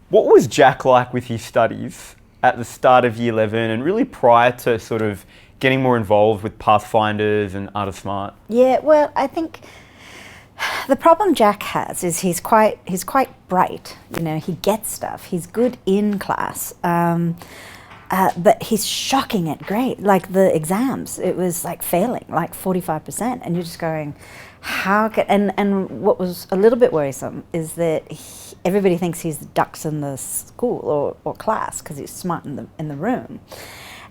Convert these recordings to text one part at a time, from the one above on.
What was Jack like with his studies at the start of year 11 and really prior to sort of getting more involved with Pathfinders and Art of Smart? Yeah, well, I think the problem Jack has is he's quite bright. You know, he gets stuff. He's good in class, but he's shocking at grade. Like the exams, it was like failing, like 45%, and you're just going, how can? And what was a little bit worrisome is that everybody thinks he's the ducks in the school or class because he's smart in the room.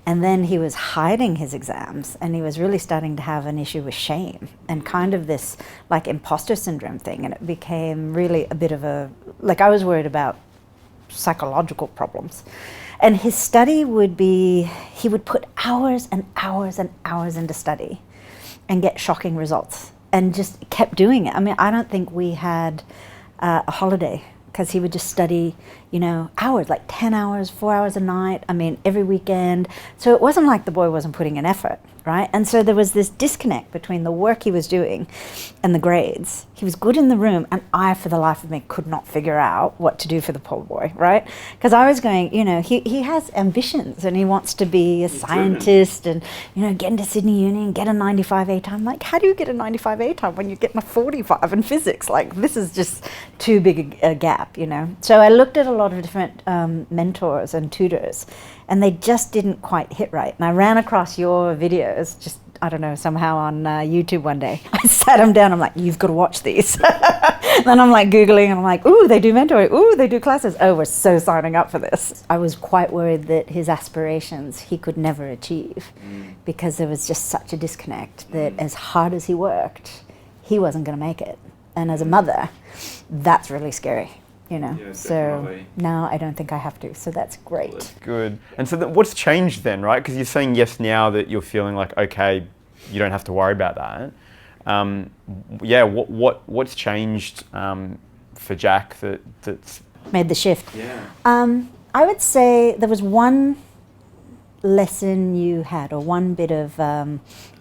And then he was hiding his exams, and he was really starting to have an issue with shame and kind of this like imposter syndrome thing. And it became really a bit of a, like I was worried about psychological problems. And his study would be, he would put hours and hours and hours into study and get shocking results and just kept doing it. I mean, I don't think we had a holiday, because he would just study, you know, hours, like 10 hours, 4 hours a night, I mean, every weekend. So it wasn't like the boy wasn't putting in effort, right? And so there was this disconnect between the work he was doing and the grades. He was good in the room, and I, for the life of me, could not figure out what to do for the poor boy, right? Because I was going, you know, he has ambitions, and he wants to be a scientist and, you know, get into Sydney Uni and get a 95 A time. Like, how do you get a 95 A time when you're getting a 45 in physics? Like, this is just too big a gap, you know? So I looked at a lot of different mentors and tutors, and they just didn't quite hit right. And I ran across your videos, just, I don't know, somehow on YouTube one day. I sat him down, I'm like, you've got to watch these. Then I'm like Googling, and I'm like, ooh, they do mentoring, ooh, they do classes. Oh, we're so signing up for this. I was quite worried that his aspirations he could never achieve because there was just such a disconnect that as hard as he worked, he wasn't going to make it. And as a mother, that's really scary. You know, Yeah, so now I don't think I have to, so that's great. Well, that's good. And so what's changed then, right? Because you're saying yes now that you're feeling like, okay, you don't have to worry about that. Yeah, what's changed for Jack that's made the shift? Yeah. I would say there was one lesson you had, or one bit of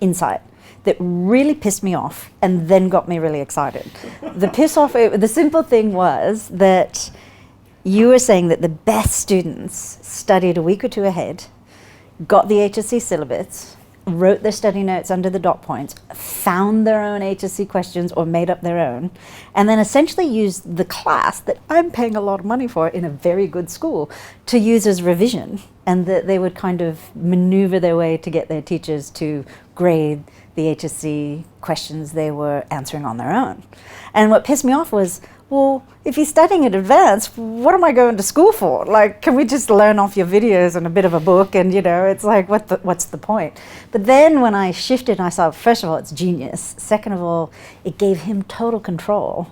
insight that really pissed me off and then got me really excited. The simple thing was that you were saying that the best students studied a week or two ahead, got the HSC syllabus, wrote their study notes under the dot points, found their own HSC questions or made up their own, and then essentially used the class that I'm paying a lot of money for in a very good school to use as revision, and that they would kind of maneuver their way to get their teachers to grade the HSC questions they were answering on their own. And what pissed me off was, well, if you're studying in advance, what am I going to school for? Like, can we just learn off your videos and a bit of a book? And, you know, it's like, what's the point? But then when I shifted, I saw, first of all, it's genius. Second of all, it gave him total control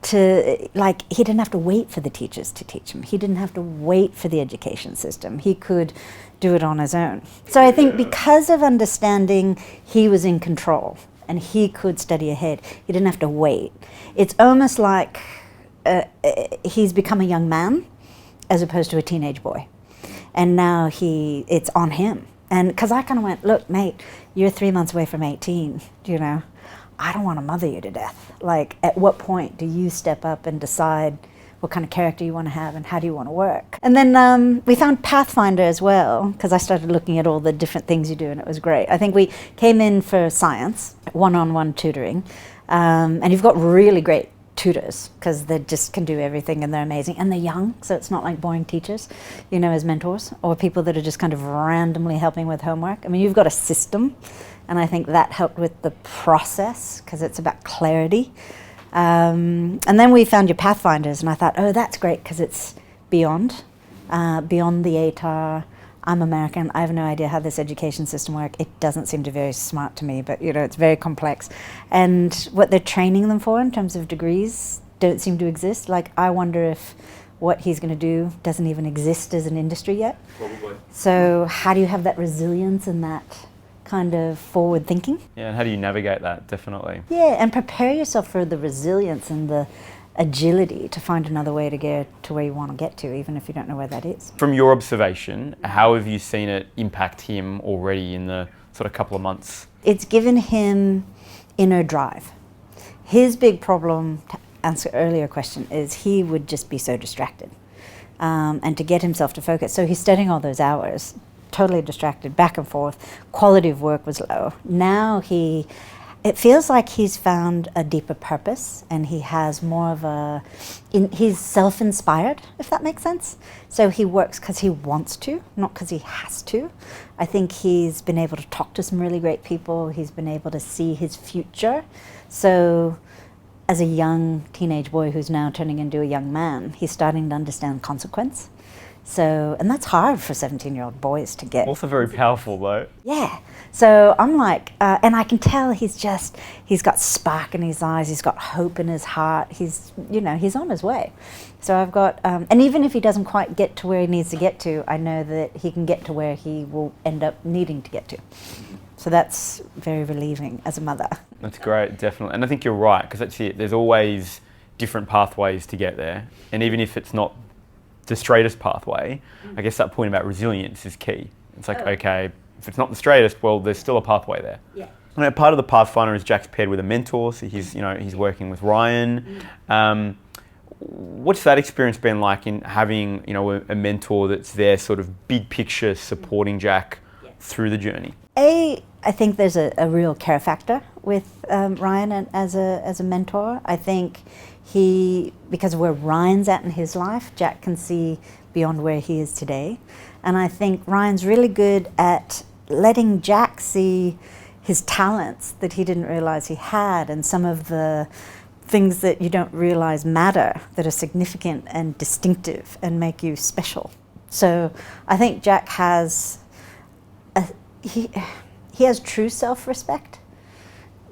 to, like, he didn't have to wait for the teachers to teach him. He didn't have to wait for the education system. He could do it on his own. So I think because of understanding he was in control and he could study ahead, he didn't have to wait. It's almost like he's become a young man as opposed to a teenage boy. And now it's on him. And because I kind of went, look, mate, you're 3 months away from 18, you know. I don't want to mother you to death. Like, at what point do you step up and decide what kind of character you want to have and how do you want to work? And then we found Pathfinder as well, because I started looking at all the different things you do, and it was great. I think we came in for science, one-on-one tutoring, and you've got really great tutors because they just can do everything and they're amazing, and they're young, so it's not like boring teachers, you know, as mentors or people that are just kind of randomly helping with homework. I mean, you've got a system, and I think that helped with the process because it's about clarity. And then we found your Pathfinders, and I thought, oh, that's great because it's beyond the ATAR. I'm American. I have no idea how this education system works. It doesn't seem to be very smart to me, but, you know, it's very complex. And what they're training them for in terms of degrees don't seem to exist. Like, I wonder if what he's going to do doesn't even exist as an industry yet. Probably. So how do you have that resilience and that kind of forward thinking? Yeah, and how do you navigate that? Definitely. Yeah, and prepare yourself for the resilience and the agility to find another way to get to where you want to get to, even if you don't know where that is. From your observation, how have you seen it impact him already in the sort of couple of months? It's given him inner drive. His big problem, to answer earlier question, is he would just be so distracted. and to get himself to focus. So he's studying all those hours, totally distracted, back and forth. Quality of work was low. Now it feels like he's found a deeper purpose, and he has more of he's self-inspired, if that makes sense. So he works because he wants to, not because he has to. I think he's been able to talk to some really great people. He's been able to see his future. So as a young teenage boy who's now turning into a young man, he's starting to understand consequence. So, and that's hard for 17-year-old boys to get. Also very powerful though. Yeah. So I'm like, and I can tell he's got spark in his eyes, he's got hope in his heart, he's on his way. So I've got, and even if he doesn't quite get to where he needs to get to, I know that he can get to where he will end up needing to get to. So that's very relieving as a mother. That's great, definitely. And I think you're right, because that's it. There's always different pathways to get there. And even if it's not the straightest pathway, I guess that point about resilience is key. It's like, okay, if it's not the straightest, well, there's still a pathway there. Yeah. Part of the Pathfinder is Jack's paired with a mentor, so he's working with Ryan. What's that experience been like in having a mentor that's there, sort of big picture, supporting Jack through the journey? I think there's a real care factor with Ryan and as a mentor. I think because of where Ryan's at in his life, Jack can see beyond where he is today. And I think Ryan's really good at letting Jack see his talents that he didn't realize he had, and some of the things that you don't realize matter, that are significant and distinctive and make you special. So I think Jack has he has true self-respect.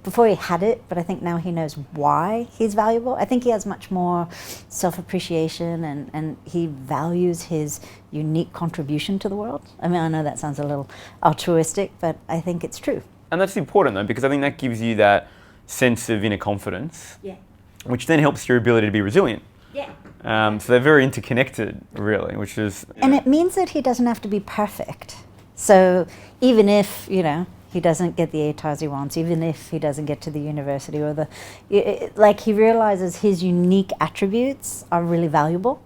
Before he had it, but I think now he knows why he's valuable. I think he has much more self-appreciation, and he values his unique contribution to the world. I mean, I know that sounds a little altruistic, but I think it's true. And that's important though, because I think that gives you that sense of inner confidence, which then helps your ability to be resilient. So they're very interconnected, really, which is... And it means that he doesn't have to be perfect. So even if, he doesn't get the ATARs he wants, even if he doesn't get to the university he realizes his unique attributes are really valuable,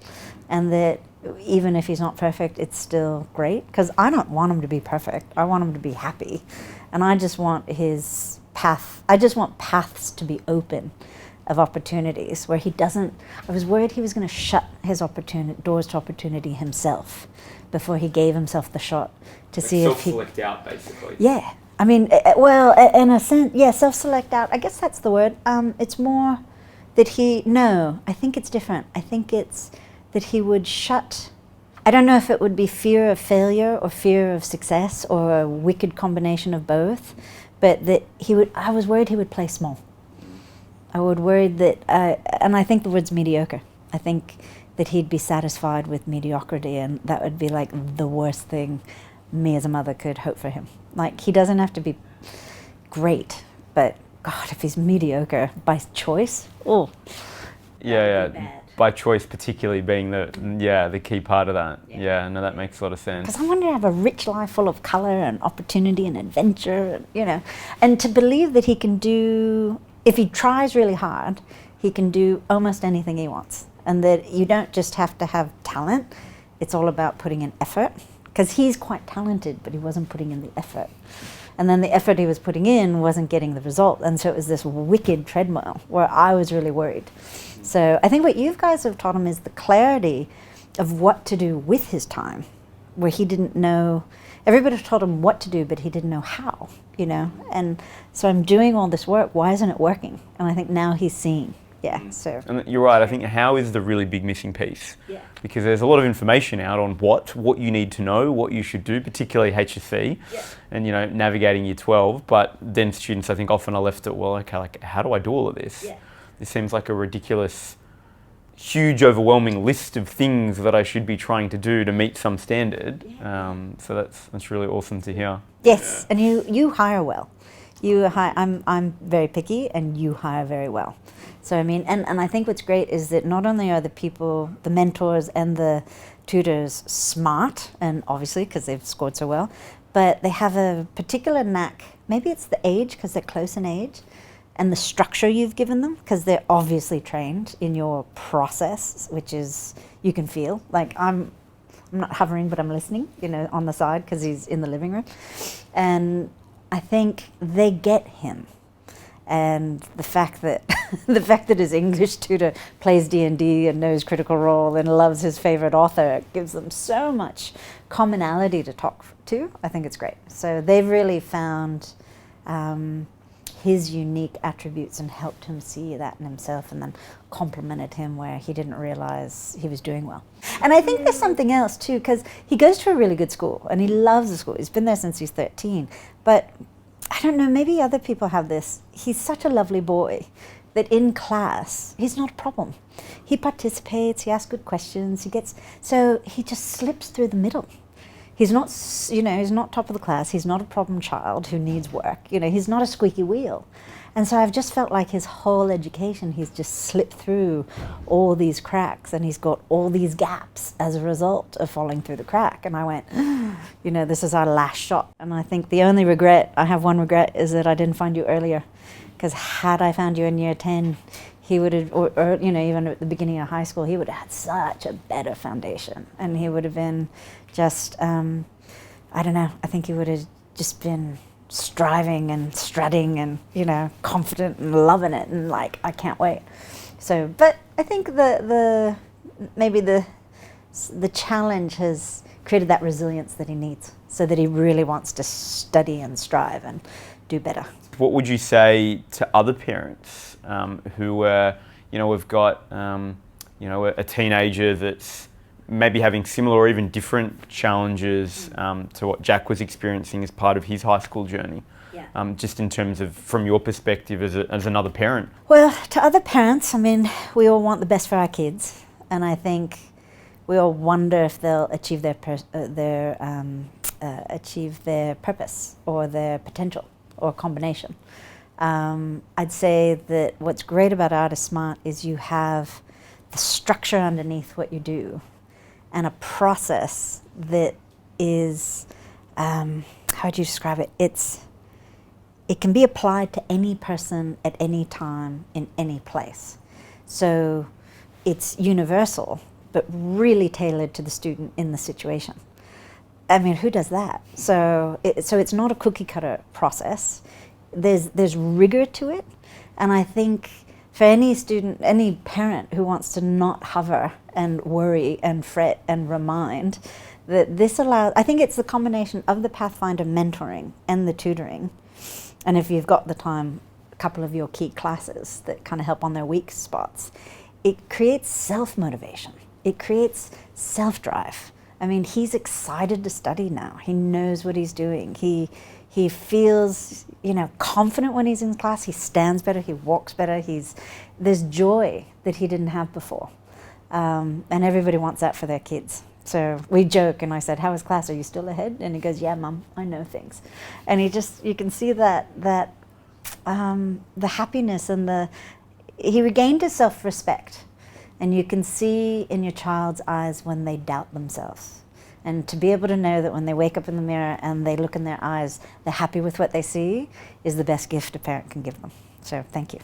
and that even if he's not perfect, it's still great. Because I don't want him to be perfect. I want him to be happy. And I just want paths to be open of opportunities where he doesn't. I was worried he was going to shut his doors to opportunity himself before he gave himself the shot to see if he self-select out, basically. Yeah. I mean, in a sense, self-select out. I guess that's the word. It's more that I think it's different. I think it's that he would shut. I don't know if it would be fear of failure or fear of success or a wicked combination of both, but that I was worried he would play small. I was worried that, and I think the word's mediocre. I think that he'd be satisfied with mediocrity, and that would be like the worst thing me as a mother could hope for him. Like, he doesn't have to be great, but God, if he's mediocre by choice, by choice particularly being the key part of that. That makes a lot of sense. Because I want to have a rich life full of color and opportunity and adventure, and to believe that he can do, if he tries really hard, he can do almost anything he wants, and that you don't just have to have talent, it's all about putting in effort. Because he's quite talented, but he wasn't putting in the effort. And then the effort he was putting in wasn't getting the result. And so it was this wicked treadmill where I was really worried. So I think what you guys have taught him is the clarity of what to do with his time, where he didn't know. Everybody told him what to do, but he didn't know how, And so I'm doing all this work. Why isn't it working? And I think now he's seeing. So. And you're right, I think how is the really big missing piece. Because there's a lot of information out on what you need to know, what you should do, particularly HSC, and navigating year 12, but then students I think often are left at, how do I do all of this? This seems like a ridiculous, huge, overwhelming list of things that I should be trying to do to meet some standard. So that's really awesome to hear. Yes, and you hire well. I'm very picky, and you hire very well. So I mean, and I think what's great is that not only are the mentors and the tutors smart, and obviously because they've scored so well, but they have a particular knack. Maybe it's the age, because they're close in age, and the structure you've given them, because they're obviously trained in your process, which is, you can feel. Like I'm not hovering, but I'm listening, on the side because he's in the living room. And I think they get him. And the fact that his English tutor plays D&D and knows Critical Role and loves his favorite author gives them so much commonality to talk to. I think it's great. So they've really found his unique attributes and helped him see that in himself, and then complimented him where he didn't realize he was doing well. And I think there's something else too, because he goes to a really good school and he loves the school. He's been there since he's 13, but I don't know, maybe other people have this. He's such a lovely boy that in class, he's not a problem. He participates, he asks good questions, so he just slips through the middle. He's not, he's not top of the class. He's not a problem child who needs work. He's not a squeaky wheel. And so I've just felt like his whole education, he's just slipped through all these cracks, and he's got all these gaps as a result of falling through the crack. And I went, this is our last shot. And I think the only regret, I have one regret, is that I didn't find you earlier. Because had I found you in year 10, he would have, or even at the beginning of high school, he would have had such a better foundation. And he would have been just, I don't know, I think he would have just been striving and strutting and, confident and loving it and like, I can't wait. So, but I think maybe the challenge has created that resilience that he needs, so that he really wants to study and strive and do better. What would you say to other parents who we've got, a teenager that's maybe having similar or even different challenges to what Jack was experiencing as part of his high school journey? Yeah. Just in terms of, from your perspective as another parent. Well, to other parents, we all want the best for our kids, and I think we all wonder if they'll achieve achieve their purpose or their potential, or a combination. I'd say that what's great about Artist Smart is you have the structure underneath what you do, and a process that is, how would you describe it? It can be applied to any person at any time in any place. So it's universal, but really tailored to the student in the situation. Who does that? So it's not a cookie cutter process. There's rigor to it, and I think for any student, any parent who wants to not hover and worry and fret and remind, that this allows, I think it's the combination of the Pathfinder mentoring and the tutoring, and if you've got the time, a couple of your key classes that kind of help on their weak spots, it creates self-motivation. It creates self-drive. He's excited to study now. He knows what he's doing. He feels, confident when he's in class. He stands better. He walks better. There's joy that he didn't have before. And everybody wants that for their kids. So we joke, and I said, "How was class? Are you still ahead?" And he goes, "Yeah, Mum, I know things." And you can see that the happiness and he regained his self-respect. And you can see in your child's eyes when they doubt themselves. And to be able to know that when they wake up in the mirror and they look in their eyes, they're happy with what they see, is the best gift a parent can give them. So thank you.